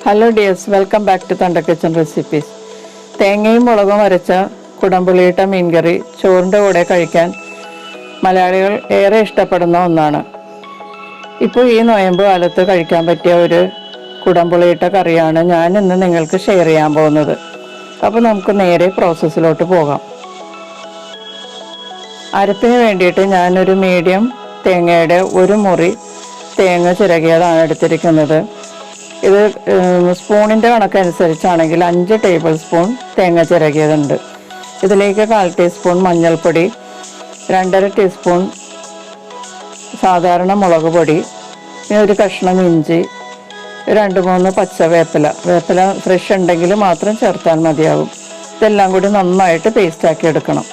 Hello dears, welcome back to Thunder Kitchen Recipes. തേങ്ങയും മുളകും അരച്ച കുടംപുളിയിട്ട മീൻകറി ചോറിൻ്റെ കൂടെ കഴിക്കാൻ മലയാളികൾ ഏറെ ഇഷ്ടപ്പെടുന്ന ഒന്നാണ്. ഇപ്പോൾ ഈ നോയമ്പ് കാലത്ത് കഴിക്കാൻ പറ്റിയ ഒരു കുടംപുളിയിട്ട കറിയാണ് ഞാൻ ഇന്ന് നിങ്ങൾക്ക് ഷെയർ ചെയ്യാൻ പോകുന്നത്. അപ്പോൾ നമുക്ക് നേരെ പ്രോസസ്സിലോട്ട് പോകാം. അരപ്പിന് വേണ്ടിയിട്ട് ഞാനൊരു മീഡിയം തേങ്ങയുടെ ഒരു മുറി തേങ്ങ ചിരകിയതാണ് എടുത്തിരിക്കുന്നത്. ഇത് സ്പൂണിൻ്റെ കണക്കനുസരിച്ചാണെങ്കിൽ 5 ടേബിൾ സ്പൂൺ തേങ്ങ ചിരകിയതുണ്ട്. ഇതിലേക്ക് 1/4 ടീസ്പൂൺ മഞ്ഞൾപ്പൊടി, 2.5 ടീസ്പൂൺ സാധാരണ മുളക് പൊടി, പിന്നെ ഒരു കഷ്ണം ഇഞ്ചി, 2-3 പച്ച വേപ്പില ഫ്രഷ് ഉണ്ടെങ്കിൽ മാത്രം ചേർത്താൽ മതിയാകും. ഇതെല്ലാം കൂടി നന്നായിട്ട് പേസ്റ്റാക്കി എടുക്കണം.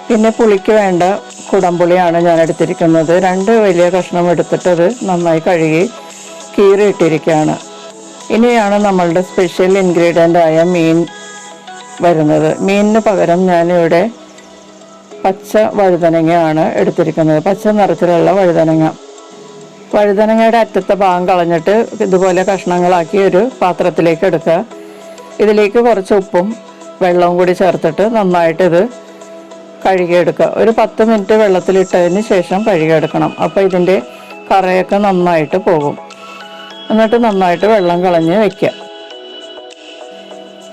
പിന്നെ പുളിക്ക് വേണ്ട കുടംപുളിയാണ് ഞാൻ എടുത്തിരിക്കുന്നത്. 2 വലിയ കഷ്ണം എടുത്തിട്ടത് നന്നായി കഴുകി കീറിയിട്ടിരിക്കുകയാണ്. ഇനിയാണ് നമ്മളുടെ സ്പെഷ്യൽ ഇൻഗ്രീഡിയൻ്റ് ആയ മീൻ വരുന്നത്. മീനിന് പകരം ഞാനിവിടെ പച്ച വഴുതനങ്ങയാണ് എടുത്തിരിക്കുന്നത്. പച്ച നിറത്തിലുള്ള വഴുതനങ്ങയുടെ അറ്റത്തെ ഭാഗം കളഞ്ഞിട്ട് ഇതുപോലെ കഷ്ണങ്ങളാക്കി ഒരു പാത്രത്തിലേക്ക് എടുക്കുക. ഇതിലേക്ക് കുറച്ച് ഉപ്പും വെള്ളവും കൂടി ചേർത്തിട്ട് നന്നായിട്ട് ഇത് കഴുകിയെടുക്കുക. ഒരു 10 മിനിറ്റ് വെള്ളത്തിലിട്ടതിന് ശേഷം കഴുകിയെടുക്കണം. അപ്പോൾ ഇതിൻ്റെ കറയൊക്കെ നന്നായിട്ട് പോകും. എന്നിട്ട് നന്നായിട്ട് വെള്ളം കളഞ്ഞ് വയ്ക്കുക.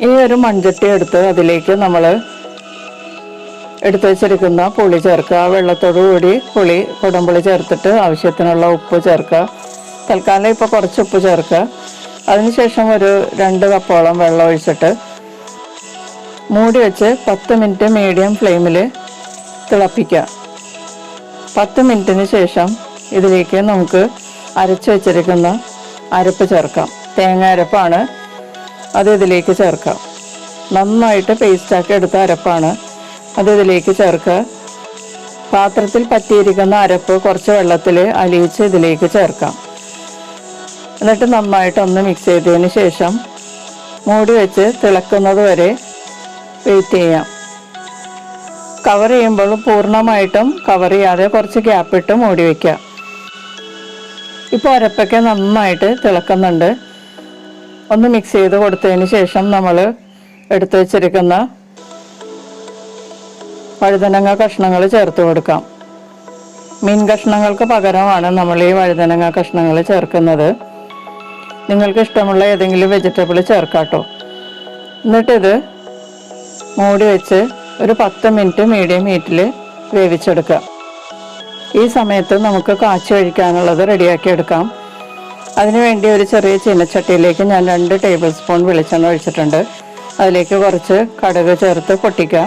ഇനി ഒരു മൺചട്ടി എടുത്ത് അതിലേക്ക് നമ്മൾ എടുത്തു വെച്ചിരിക്കുന്ന പുളി ചേർക്കുക. ആ വെള്ളത്തോടു കൂടി കുടംപുളി ചേർത്തിട്ട് ആവശ്യത്തിനുള്ള ഉപ്പ് ചേർക്കുക. തൽക്കാലം ഇപ്പോൾ കുറച്ച് ഉപ്പ് ചേർക്കുക. അതിനുശേഷം ഒരു 2 കപ്പോളം വെള്ളം ഒഴിച്ചിട്ട് മൂടി വെച്ച് 10 മിനിറ്റ് മീഡിയം ഫ്ലെയിമിൽ തിളപ്പിക്കുക. 10 മിനിറ്റിന് ശേഷം ഇതിലേക്ക് നമുക്ക് അരച്ച് വെച്ചിരിക്കുന്ന അരപ്പ് ചേർക്കാം. തേങ്ങ അരപ്പാണ്, അത് ഇതിലേക്ക് ചേർക്കാം. നന്നായിട്ട് പേസ്റ്റാക്കി എടുത്ത അരപ്പാണ്, അത് ഇതിലേക്ക് ചേർക്കുക. പാത്രത്തിൽ പറ്റിയിരിക്കുന്ന അരപ്പ് കുറച്ച് വെള്ളത്തിൽ അലിയിച്ച് ഇതിലേക്ക് ചേർക്കാം. എന്നിട്ട് നന്നായിട്ടൊന്ന് മിക്സ് ചെയ്തതിന് ശേഷം മൂടി വെച്ച് തിളക്കുന്നത് വരെ വെയിറ്റ് ചെയ്യാം. കവർ ചെയ്യുമ്പോൾ പൂർണ്ണമായിട്ടും കവർ ചെയ്യാതെ കുറച്ച് ഗ്യാപ്പിട്ട് മൂടി വയ്ക്കുക. ഇപ്പോൾ അരപ്പൊക്കെ നന്നായിട്ട് തിളക്കുന്നുണ്ട്. ഒന്ന് മിക്സ് ചെയ്ത് കൊടുത്തതിന് ശേഷം നമ്മൾ എടുത്തു വെച്ചിരിക്കുന്ന വഴുതനങ്ങ കഷ്ണങ്ങൾ ചേർത്ത് കൊടുക്കാം. മീൻ കഷ്ണങ്ങൾക്ക് പകരമാണ് നമ്മൾ ഈ വഴുതനങ്ങ കഷ്ണങ്ങൾ ചേർക്കുന്നത്. നിങ്ങൾക്ക് ഇഷ്ടമുള്ള ഏതെങ്കിലും വെജിറ്റബിൾ ചേർക്കാട്ടോ. എന്നിട്ടിത് മൂടി വെച്ച് ഒരു 10 മിനിറ്റ് മീഡിയം ഹീറ്റിൽ വേവിച്ചെടുക്കുക. ഈ സമയത്ത് നമുക്ക് കാച്ചി ഒഴിക്കാനുള്ളത് റെഡിയാക്കി എടുക്കാം. അതിനുവേണ്ടി ഒരു ചെറിയ ചീനച്ചട്ടിയിലേക്ക് ഞാൻ 2 ടേബിൾ സ്പൂൺ വെളിച്ചെണ്ണ ഒഴിച്ചിട്ടുണ്ട്. അതിലേക്ക് കുറച്ച് കടുക് ചേർത്ത് പൊട്ടിക്കുക.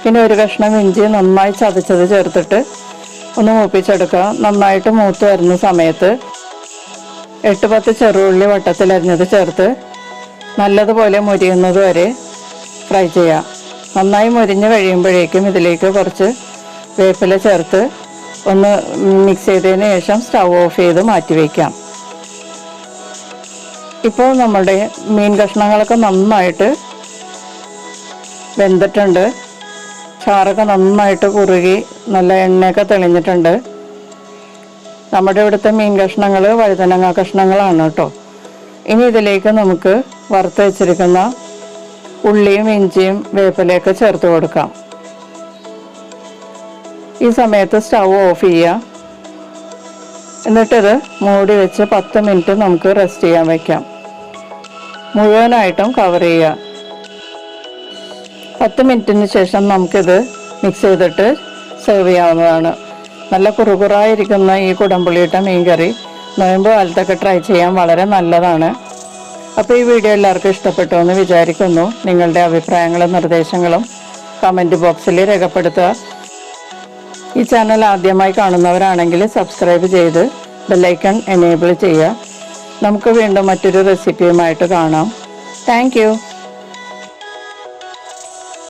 പിന്നെ ഒരു കഷ്ണം ഇഞ്ചി നന്നായി ചതച്ചത് ചേർത്തിട്ട് ഒന്ന് മൂപ്പിച്ചെടുക്കുക. നന്നായിട്ട് മൂത്ത് വരുന്ന സമയത്ത് 8-10 ചെറുള്ളി വട്ടത്തിലരിഞ്ഞത് ചേർത്ത് നല്ലതുപോലെ മുരിയുന്നത് വരെ ഫ്രൈ ചെയ്യുക. നന്നായി മുരിഞ്ഞ് കഴിയുമ്പോഴേക്കും ഇതിലേക്ക് കുറച്ച് വേപ്പില ചേർത്ത് ഒന്ന് മിക്സ് ചെയ്തതിന് ശേഷം സ്റ്റൗ ഓഫ് ചെയ്ത് മാറ്റി വയ്ക്കാം. ഇപ്പോൾ നമ്മുടെ മീൻ കഷ്ണങ്ങളൊക്കെ നന്നായിട്ട് വെന്തിട്ടുണ്ട്. ചാറൊക്കെ നന്നായിട്ട് കുറുകി നല്ല എണ്ണയൊക്കെ തെളിഞ്ഞിട്ടുണ്ട്. നമ്മുടെ ഇവിടുത്തെ മീൻ കഷ്ണങ്ങൾ വഴുതനങ്ങ കഷ്ണങ്ങളാണ് കേട്ടോ. ഇനി ഇതിലേക്ക് നമുക്ക് വറുത്ത് വെച്ചിരിക്കുന്ന ഉള്ളിയും ഇഞ്ചിയും വേപ്പിലയൊക്കെ ചേർത്ത് കൊടുക്കാം. ഈ സമയത്ത് സ്റ്റൗ ഓഫ് ചെയ്യുക. എന്നിട്ടിത് മൂടി വെച്ച് 10 മിനിറ്റ് നമുക്ക് റെസ്റ്റ് ചെയ്യാൻ വയ്ക്കാം. മുഴുവനായിട്ടും കവർ ചെയ്യുക. 10 മിനിറ്റിന് ശേഷം നമുക്കിത് മിക്സ് ചെയ്തിട്ട് സെർവ് ചെയ്യാവുന്നതാണ്. നല്ല കുറുകുറായിരിക്കുന്ന ഈ കുടംപുളിയിട്ട മീൻകറി നോയമ്പ് കാലത്തൊക്കെ ട്രൈ ചെയ്യാൻ വളരെ നല്ലതാണ്. അപ്പോൾ ഈ വീഡിയോ എല്ലാവർക്കും ഇഷ്ടപ്പെട്ടു എന്ന് വിചാരിക്കുന്നു. നിങ്ങളുടെ അഭിപ്രായങ്ങളും നിർദ്ദേശങ്ങളും കമൻറ്റ് ബോക്സിൽ രേഖപ്പെടുത്തുക. ഈ ചാനൽ ആദ്യമായി കാണുന്നവരാണെങ്കിൽ സബ്സ്ക്രൈബ് ചെയ്ത് ബെല്ലൈക്കൺ എനേബിൾ ചെയ്യുക. നമുക്ക് വീണ്ടും മറ്റൊരു റെസിപ്പിയുമായിട്ട് കാണാം. Thank you.